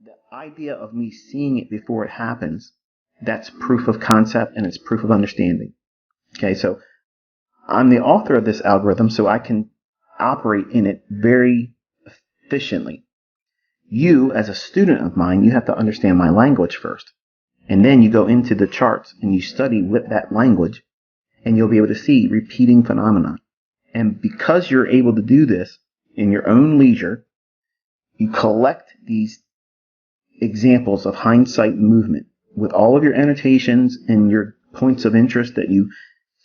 the idea of me seeing it before it happens, that's proof of concept and it's proof of understanding. Okay, so I'm the author of this algorithm, so I can operate in it very efficiently. You, as a student of mine, you have to understand my language first. And then you go into the charts and you study with that language, and you'll be able to see repeating phenomena. And because you're able to do this in your own leisure, you collect these examples of hindsight movement with all of your annotations and your points of interest that you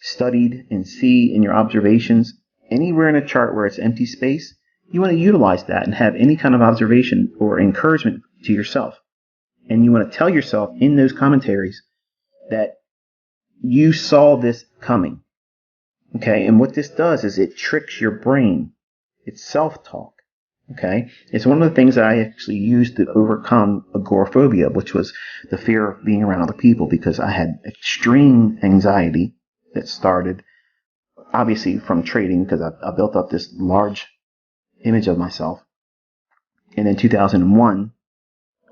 studied and see in your observations. Anywhere in a chart where it's empty space, you want to utilize that and have any kind of observation or encouragement to yourself. And you want to tell yourself in those commentaries that you saw this coming. Okay, and what this does is it tricks your brain. It's self-talk. Okay, it's one of the things that I actually used to overcome agoraphobia, which was the fear of being around other people, because I had extreme anxiety that started obviously from trading, because I built up this large image of myself. And in 2001,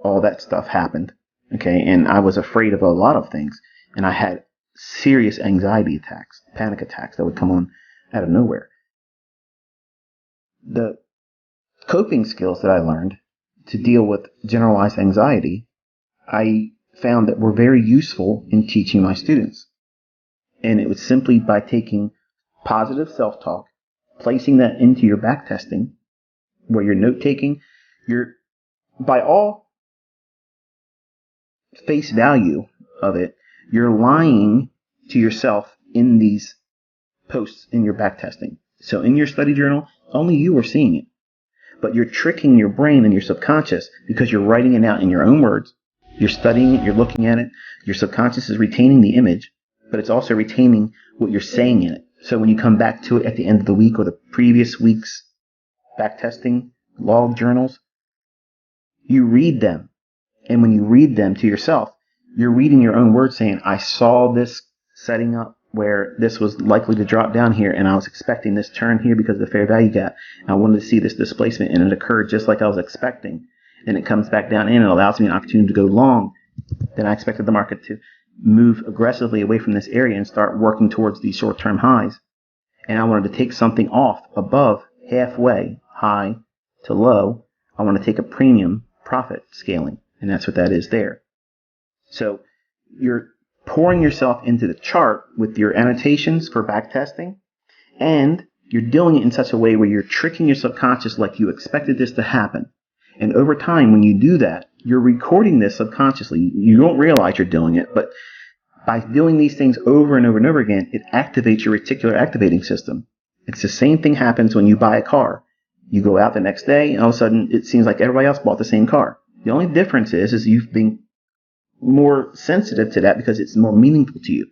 all that stuff happened. Okay, and I was afraid of a lot of things, and I had serious anxiety attacks, panic attacks that would come on out of nowhere. The coping skills that I learned to deal with generalized anxiety, I found that were very useful in teaching my students. And it was simply by taking positive self-talk, placing that into your backtesting, where you're note-taking, you're, by all face value of it, you're lying to yourself in these posts in your backtesting. So in your study journal, only you are seeing it. But you're tricking your brain and your subconscious because you're writing it out in your own words. You're studying it, you're looking at it. Your subconscious is retaining the image, but it's also retaining what you're saying in it. So when you come back to it at the end of the week or the previous week's backtesting log journals, you read them. And when you read them to yourself, you're reading your own words saying, I saw this setting up where this was likely to drop down here, and I was expecting this turn here because of the fair value gap. And I wanted to see this displacement, and it occurred just like I was expecting. And it comes back down in and allows me an opportunity to go long. Then I expected the market to move aggressively away from this area and start working towards these short-term highs. And I wanted to take something off above halfway, high to low. I want to take a premium profit scaling, and that's what that is there. So you're pouring yourself into the chart with your annotations for backtesting, and you're doing it in such a way where you're tricking your subconscious like you expected this to happen. And over time, when you do that, you're recording this subconsciously. You don't realize you're doing it, but by doing these things over and over and over again, it activates your reticular activating system. It's the same thing happens when you buy a car. You go out the next day, and all of a sudden, it seems like everybody else bought the same car. The only difference is you've been more sensitive to that because it's more meaningful to you.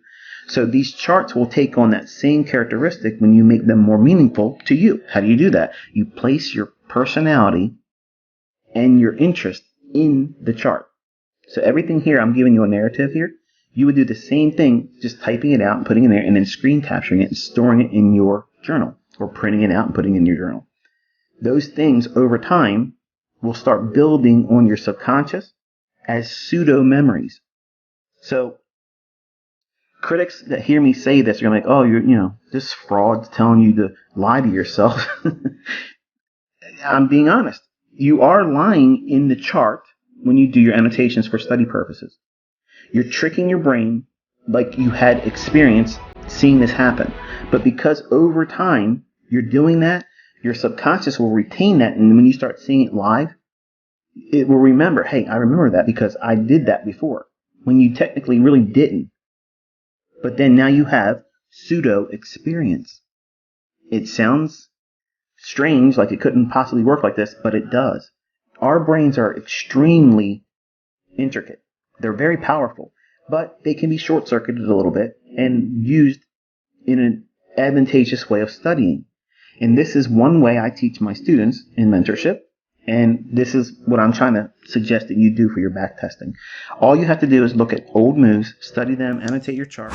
So these charts will take on that same characteristic when you make them more meaningful to you. How do you do that? You place your personality and your interest in the chart. So everything here, I'm giving you a narrative here. You would do the same thing, just typing it out and putting it in there, and then screen capturing it and storing it in your journal, or printing it out and putting it in your journal. Those things over time will start building on your subconscious as pseudo memories. So critics that hear me say this are going to be like, oh, this fraud's telling you to lie to yourself. I'm being honest. You are lying in the chart when you do your annotations for study purposes. You're tricking your brain like you had experience seeing this happen. But because over time you're doing that, your subconscious will retain that, and when you start seeing it live, it will remember, hey, I remember that because I did that before, when you technically really didn't. But then now you have pseudo-experience. It sounds strange, like it couldn't possibly work like this, but it does. Our brains are extremely intricate. They're very powerful, but they can be short-circuited a little bit and used in an advantageous way of studying. And this is one way I teach my students in mentorship. And this is what I'm trying to suggest that you do for your backtesting. All you have to do is look at old moves, study them, annotate your chart.